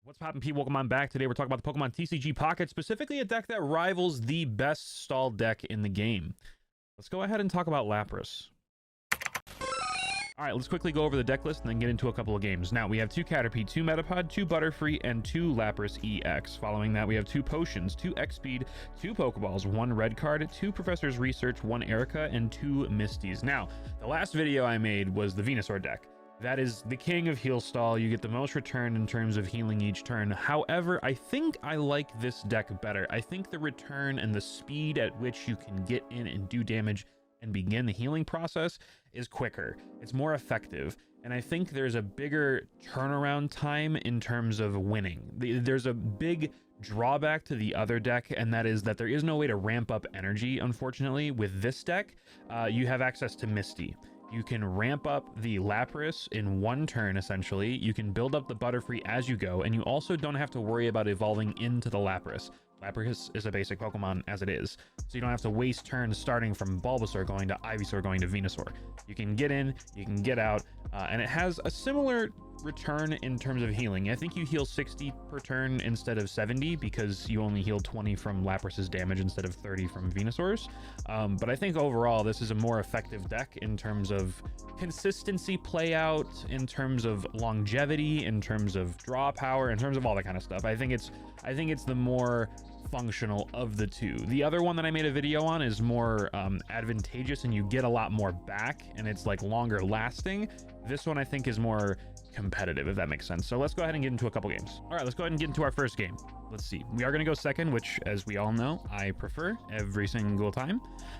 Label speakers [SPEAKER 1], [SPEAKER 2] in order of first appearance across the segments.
[SPEAKER 1] What's poppin', people? Welcome on back. Today we're talking about the Pokemon TCG Pocket, specifically a deck that rivals the best stall deck in the game. Let's go ahead and talk about Lapras. Alright, let's quickly go over the deck list and then get into a couple of games. Now, we have 2 Caterpie, 2 Metapod, 2 Butterfree, and 2 Lapras EX. Following that, we have 2 Potions, 2 X-Speed, 2 Pokeballs, 1 Red Card, 2 Professor's Research, 1 Erica, and 2 Misties. Now, the last video I made was the Venusaur deck. That is the king of heal stall. You get the most return in terms of healing each turn. However, I think I like this deck better. I think the return and the speed at which you can get in and do damage and begin the healing process is quicker. It's more effective. And I think there's a bigger turnaround time in terms of winning. There's a big drawback to the other deck, and that is that there is no way to ramp up energy, unfortunately. With this deck, you have access to Misty. You can ramp up the Lapras in 1 turn, essentially. You can build up the Butterfree as you go, and you also don't have to worry about evolving into the Lapras. Lapras is a basic Pokemon as it is, so you don't have to waste turns starting from Bulbasaur going to Ivysaur going to Venusaur. You can get in, you can get out, and it has a similar return in terms of healing. I think you heal 60 per turn instead of 70 because you only heal 20 from Lapras's damage instead of 30 from Venusaur's. But I think overall this is a more effective deck in terms of consistency play out, in terms of longevity, in terms of draw power, in terms of all that kind of stuff. I think it's the more functional of the two. The other one that I made a video on is more advantageous, and you get a lot more back, and it's like longer lasting. This one I think is more competitive, if that makes sense. So let's go ahead and get into a couple games. All right, let's go ahead and get into our first game. Let's see. We are going to go second, which, as we all know, I prefer every single time.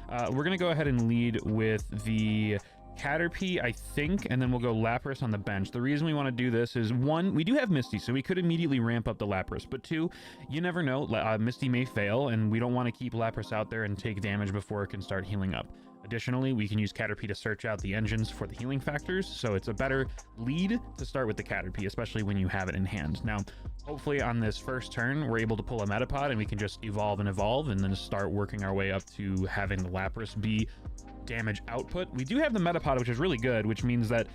[SPEAKER 1] We're going to go ahead and lead with the Caterpie, I think, and then we'll go Lapras on the bench. The reason we want to do this is, 1, we do have Misty, so we could immediately ramp up the Lapras, but 2, you never know, Misty may fail, and we don't want to keep Lapras out there and take damage before it can start healing up. Additionally, we can use Caterpie to search out the engines for the healing factors, so it's a better lead to start with the Caterpie, especially when you have it in hand. Now, hopefully on this first turn, we're able to pull a Metapod, and we can just evolve, and then start working our way up to having the Lapras be damage output. We do have the Metapod, which is really good, which means that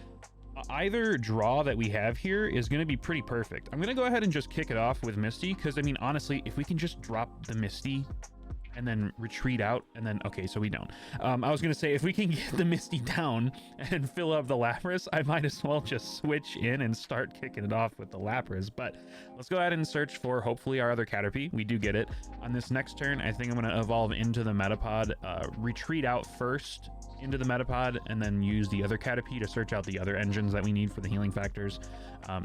[SPEAKER 1] either draw that we have here is going to be pretty perfect. I'm going to go ahead and just kick it off with Misty, because, I mean, honestly, if we can just drop the Misty and then retreat out, and then, okay, so we don't. I was going to say, if we can get the Misty down and fill up the Lapras, I might as well just switch in and start kicking it off with the Lapras. But let's go ahead and search for, hopefully, our other Caterpie. We do get it. On this next turn, I think I'm going to evolve into the Metapod, retreat out first into the Metapod, and then use the other Caterpie to search out the other engines that we need for the healing factors.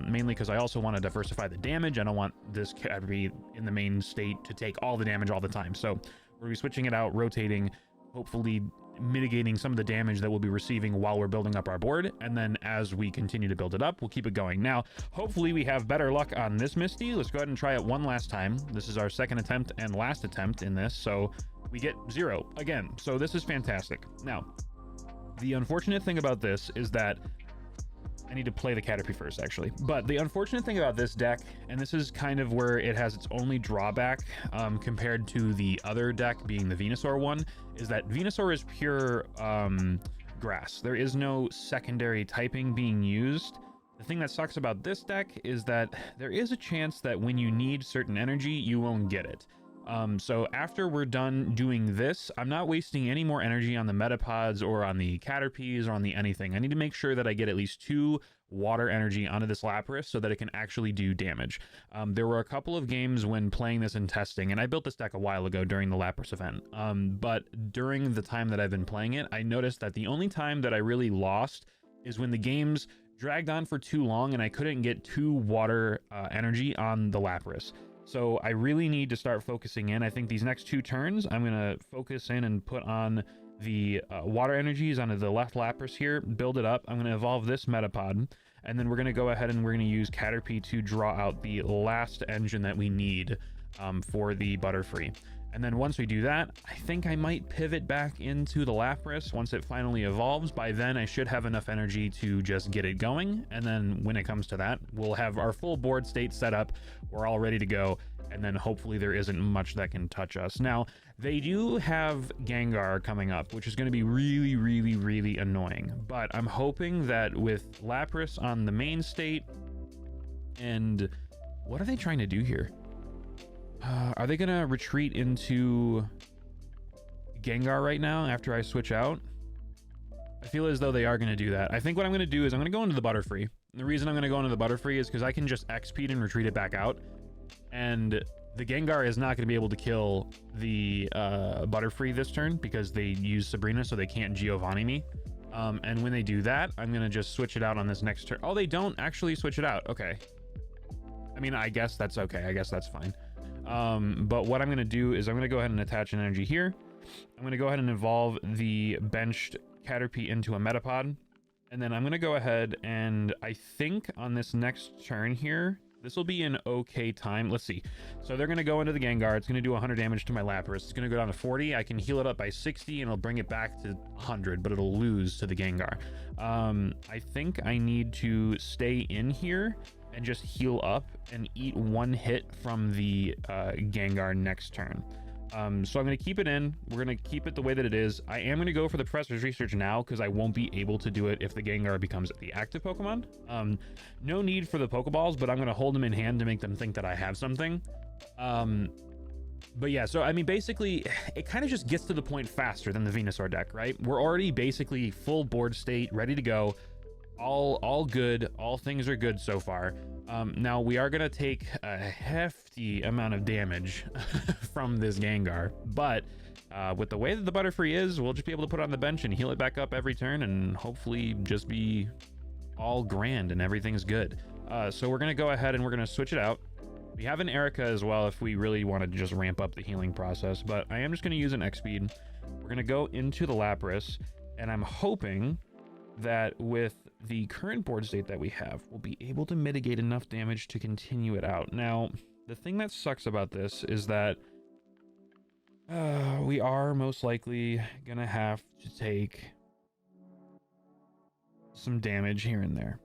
[SPEAKER 1] Mainly because I also want to diversify the damage. I don't want this Caterpie in the main state to take all the damage all the time. So we'll be switching it out, rotating, hopefully mitigating some of the damage that we'll be receiving while we're building up our board. And then as we continue to build it up, we'll keep it going. Now, hopefully we have better luck on this Misty. Let's go ahead and try it one last time. This is our second attempt and last attempt in this. So we get 0 again. So this is fantastic. Now, the unfortunate thing about this is that I need to play the Caterpie first, actually. But the unfortunate thing about this deck, and this is kind of where it has its only drawback compared to the other deck being the Venusaur one, is that Venusaur is pure grass. There is no secondary typing being used. The thing that sucks about this deck is that there is a chance that when you need certain energy, you won't get it. So after we're done doing this, I'm not wasting any more energy on the Metapods or on the Caterpies or on the anything. I need to make sure that I get at least 2 water energy onto this Lapras so that it can actually do damage. There were a couple of games when playing this and testing, and I built this deck a while ago during the Lapras event. But during the time that I've been playing it, I noticed that the only time that I really lost is when the games dragged on for too long and I couldn't get 2 water energy on the Lapras. So I really need to start focusing in. I think these next 2 turns, I'm going to focus in and put on the water energies onto the left Lapras here, build it up. I'm going to evolve this Metapod, and then we're going to go ahead and we're going to use Caterpie to draw out the last engine that we need for the Butterfree. And then once we do that, I think I might pivot back into the Lapras once it finally evolves. By then, I should have enough energy to just get it going. And then when it comes to that, we'll have our full board state set up. We're all ready to go. And then hopefully there isn't much that can touch us. Now, they do have Gengar coming up, which is going to be really, really, really annoying. But I'm hoping that with Lapras on the main state and What are they trying to do here? Are they gonna retreat into Gengar right now after I switch out? I feel as though they are gonna do that. I think what I'm gonna do is I'm gonna go into the Butterfree. And the reason I'm gonna go into the Butterfree is because I can just XP and retreat it back out. And the Gengar is not gonna be able to kill the Butterfree this turn because they use Sabrina, so they can't Giovanni me. And when they do that, I'm gonna just switch it out on this next turn. Oh, they don't actually switch it out. Okay. I mean, I guess that's okay. I guess that's fine. But what I'm gonna do is I'm gonna go ahead and attach an energy here. I'm gonna go ahead and evolve the benched Caterpie into a Metapod. And then I'm gonna go ahead and I think on this next turn here, this will be an okay time. Let's see. So they're gonna go into the Gengar. It's gonna do 100 damage to my Lapras. It's gonna go down to 40. I can heal it up by 60 and it'll bring it back to 100, but it'll lose to the Gengar. I think I need to stay in here and just heal up and eat one hit from the Gengar next turn. So I'm going to keep it in. We're going to keep it the way that it is. I am going to go for the Professor's Research now because I won't be able to do it if the Gengar becomes the active Pokemon. No need for the Pokeballs, but I'm going to hold them in hand to make them think that I have something. But yeah, so I mean, basically, it kind of just gets to the point faster than the Venusaur deck, right? We're already basically full board state, ready to go. All good. All things are good so far. Now we are gonna take a hefty amount of damage from this Gengar, but with the way that the Butterfree is, we'll just be able to put it on the bench and heal it back up every turn and hopefully just be all grand and everything's good. So we're gonna go ahead and we're gonna switch it out. We have an Erica as well if we really want to just ramp up the healing process, but I am just gonna use an X-Speed. We're gonna go into the Lapras, and I'm hoping that with the current board state that we have, we'll be able to mitigate enough damage to continue it out. Now, the thing that sucks about this is that we are most likely gonna have to take some damage here and there.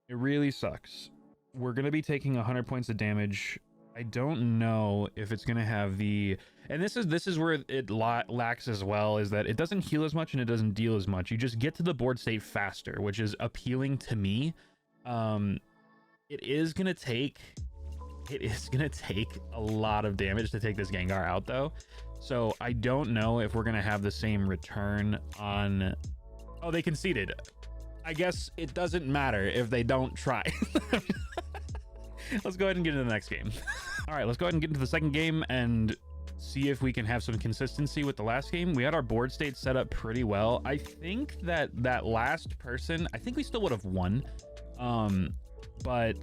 [SPEAKER 1] It really sucks. We're gonna be taking 100 points of damage. I don't know if it's gonna have the, and this is where it lacks as well, is that it doesn't heal as much and it doesn't deal as much. You just get to the board state faster, which is appealing to me. It is gonna take a lot of damage to take this Gengar out though. So I don't know if we're gonna have the same return on, oh, they conceded. I guess it doesn't matter if they don't try. Let's go ahead and get into the next game. All right, let's go ahead and get into the second game and see if we can have some consistency with the last game. We had our board state set up pretty well. I think that last person, I think we still would have won. But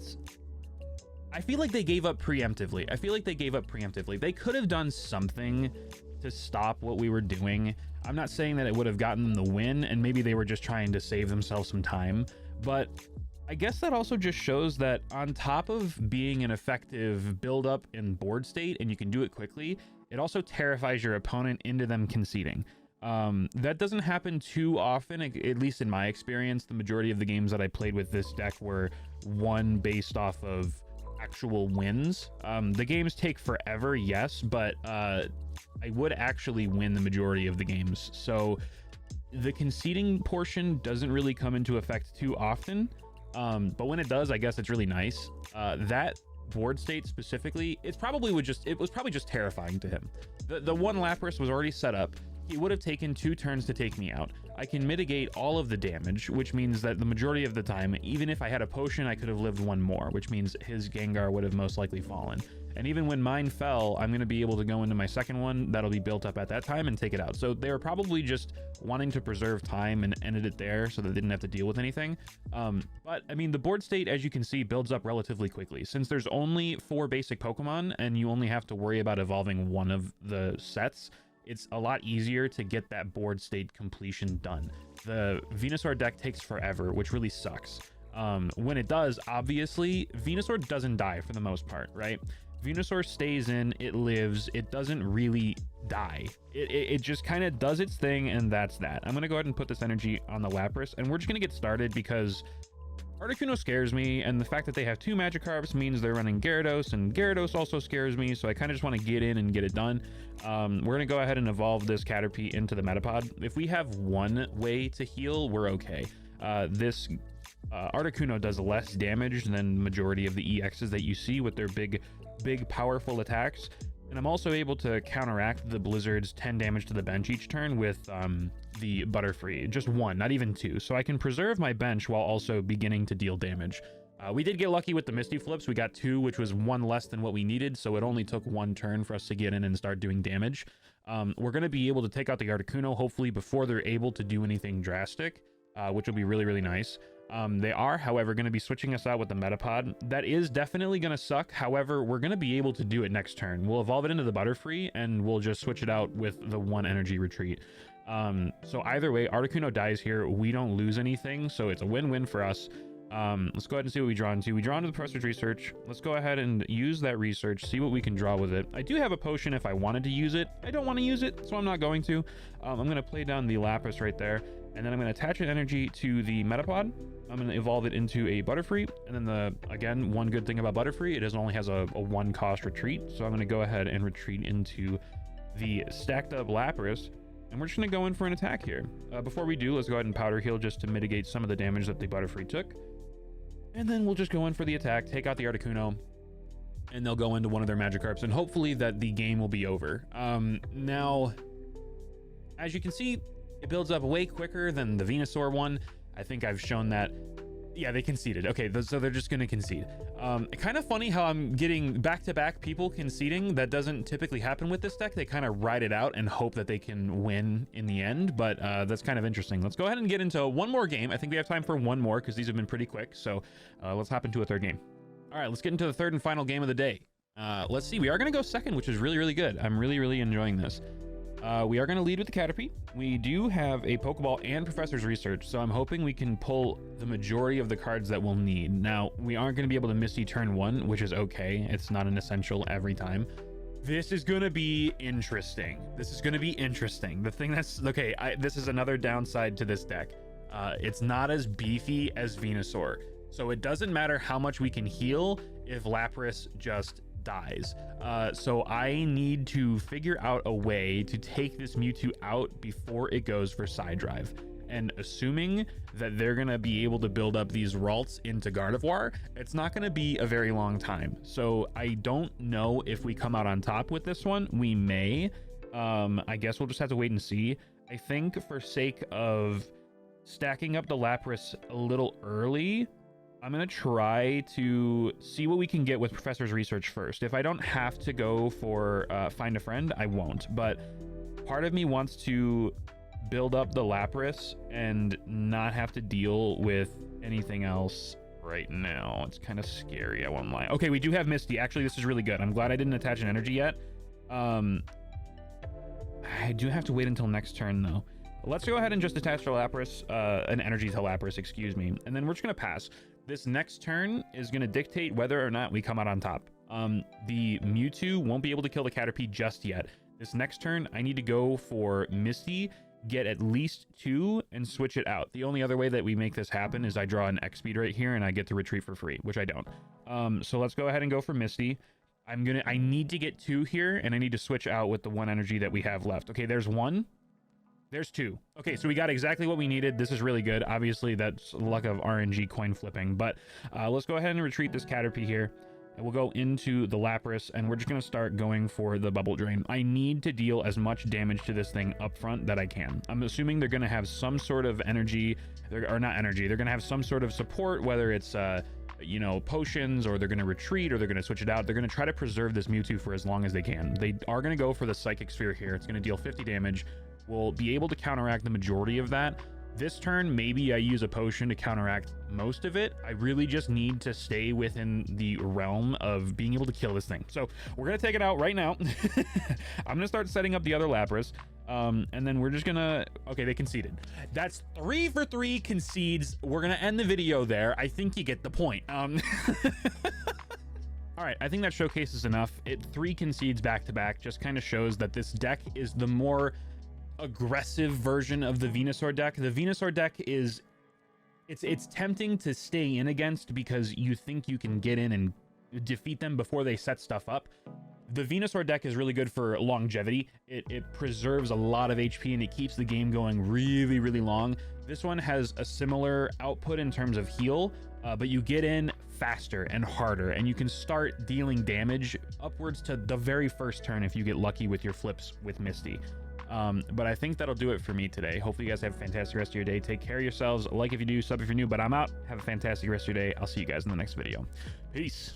[SPEAKER 1] I feel like they gave up preemptively. They could have done something to stop what we were doing. I'm not saying that it would have gotten them the win, and maybe they were just trying to save themselves some time, but I guess that also just shows that on top of being an effective build-up in board state, and you can do it quickly, it also terrifies your opponent into them conceding. That doesn't happen too often, at least in my experience. The majority of the games that I played with this deck were won based off of actual wins. The games take forever, yes, but I would actually win the majority of the games. So the conceding portion doesn't really come into effect too often. But when it does, I guess it's really nice. That board state specifically, it was probably just terrifying to him. The one Lapras was already set up. He would have taken 2 turns to take me out. I can mitigate all of the damage, which means that the majority of the time, even if I had a potion, I could have lived 1 more, which means his Gengar would have most likely fallen. And even when mine fell, I'm going to be able to go into my second one that'll be built up at that time and take it out. So they were probably just wanting to preserve time and ended it there so they didn't have to deal with anything. But I mean, the board state, as you can see, builds up relatively quickly. Since there's only 4 basic Pokemon and you only have to worry about evolving 1 of the sets, it's a lot easier to get that board state completion done. The Venusaur deck takes forever, which really sucks. When it does, obviously, Venusaur doesn't die for the most part, right? Venusaur stays in, it lives, it doesn't really die. It just kind of does its thing, and that's that. I'm going to go ahead and put this energy on the Lapras, and we're just going to get started because Articuno scares me, and the fact that they have 2 Magikarps means they're running Gyarados, and Gyarados also scares me, so I kind of just want to get in and get it done. We're going to go ahead and evolve this Caterpie into the Metapod. If we have 1 way to heal, we're okay. This Articuno does less damage than the majority of the EXs that you see with their big powerful attacks. And I'm also able to counteract the Blizzard's 10 damage to the bench each turn with the Butterfree. Just one, not even two. So I can preserve my bench while also beginning to deal damage. We did get lucky with the Misty Flips. We got two, which was one less than what we needed. So it only took one turn for us to get in and start doing damage. We're going to be able to take out the Articuno, hopefully, before they're able to do anything drastic, which will be really, really nice. They are, however, going to be switching us out with the Metapod. That is definitely going to suck. However, we're going to be able to do it next turn. We'll evolve it into the Butterfree, and we'll just switch it out with the one energy retreat. So either way, Articuno dies here. We don't lose anything, so it's a win-win for us. Let's go ahead and see what we draw into. We draw into the Professor's Research. Let's go ahead and use that research, see what we can draw with it. I do have a potion if I wanted to use it. I don't want to use it, so I'm not going to. I'm going to play down the Lapras right there, and then I'm going to attach an energy to the Metapod. I'm going to evolve it into a Butterfree, and then again, one good thing about Butterfree, it only has a one cost retreat, so I'm going to go ahead and retreat into the stacked up Lapras, and we're just going to go in for an attack here. Before we do, let's go ahead and Powder Heal just to mitigate some of the damage that the Butterfree took. And then we'll just go in for the attack, take out the Articuno, and they'll go into one of their Magikarps, and hopefully that the game will be over. Now, as you can see, it builds up way quicker than the Venusaur one. I think I've shown that. Yeah, they conceded. Okay, so they're just going to concede. Kind of funny how I'm getting back-to-back people conceding. That doesn't typically happen with this deck. They kind of ride it out and hope that they can win in the end, but that's kind of interesting. Let's go ahead and get into one more game. I think we have time for one more because these have been pretty quick, so let's hop into a third game. All right, let's get into the third and final game of the day. Let's see. We are going to go second, which is really, really good. I'm really, really enjoying this. We are going to lead with the Caterpie. We do have a Pokeball and Professor's Research, so I'm hoping we can pull the majority of the cards that we'll need. Now, we aren't going to be able to Misty turn one, which is okay. It's not an essential every time. This is going to be interesting. This is going to be interesting. The thing that's... Okay, this is another downside to this deck. It's not as beefy as Venusaur, so it doesn't matter how much we can heal if Lapras just dies. So I need to figure out a way to take this Mewtwo out before it goes for Side Drive. And assuming that they're going to be able to build up these Ralts into Gardevoir, it's not going to be a very long time. So I don't know if we come out on top with this one. We may. I guess we'll just have to wait and see. I think for sake of stacking up the Lapras a little early, I'm going to try to see what we can get with Professor's Research first. If I don't have to go for Find a Friend, I won't. But part of me wants to build up the Lapras and not have to deal with anything else right now. It's kind of scary, I won't lie. Okay, we do have Misty. Actually, this is really good. I'm glad I didn't attach an energy yet. I do have to wait until next turn, though. Let's go ahead and just attach to Lapras, an energy to Lapras, excuse me. And then we're just going to pass. This next turn is going to dictate whether or not we come out on top. The Mewtwo won't be able to kill the Caterpie just yet. This next turn, I need to go for Misty, get at least two, and switch it out. The only other way that we make this happen is I draw an X-Speed right here, and I get to retreat for free, which I don't. So let's go ahead and go for Misty. I need to get two here, and I need to switch out with the one energy that we have left. Okay, there's one. There's two. Okay, so we got exactly what we needed. This is really good. Obviously, that's luck of RNG coin flipping, but let's go ahead and retreat this Caterpie here. And we'll go into the Lapras, and we're just going to start going for the Bubble Drain. I need to deal as much damage to this thing up front that I can. I'm assuming they're going to have some sort of energy, or not energy, they're going to have some sort of support, whether it's, you know, potions, or they're going to retreat, or they're going to switch it out. They're going to try to preserve this Mewtwo for as long as they can. They are going to go for the Psychic Sphere here. It's going to deal 50 damage. We'll be able to counteract the majority of that. This turn, maybe I use a potion to counteract most of it. I really just need to stay within the realm of being able to kill this thing. So we're going to take it out right now. I'm going to start setting up the other Lapras. And then we're just going to... Okay, they conceded. That's 3 for 3 concedes. We're going to end the video there. I think you get the point. All right, I think that showcases enough. 3 concedes back-to-back just kind of shows that this deck is the more aggressive version of the Venusaur deck. The Venusaur deck is it's tempting to stay in against because you think you can get in and defeat them before they set stuff up. The Venusaur deck is really good for longevity. It preserves a lot of HP and it keeps the game going really, really long. This one has a similar output in terms of heal, but you get in faster and harder, and you can start dealing damage upwards to the very first turn if you get lucky with your flips with Misty. But I think that'll do it for me today. Hopefully you guys have a fantastic rest of your day. Take care of yourselves. Like if you do, sub if you're new, but I'm out. Have a fantastic rest of your day. I'll see you guys in the next video. Peace.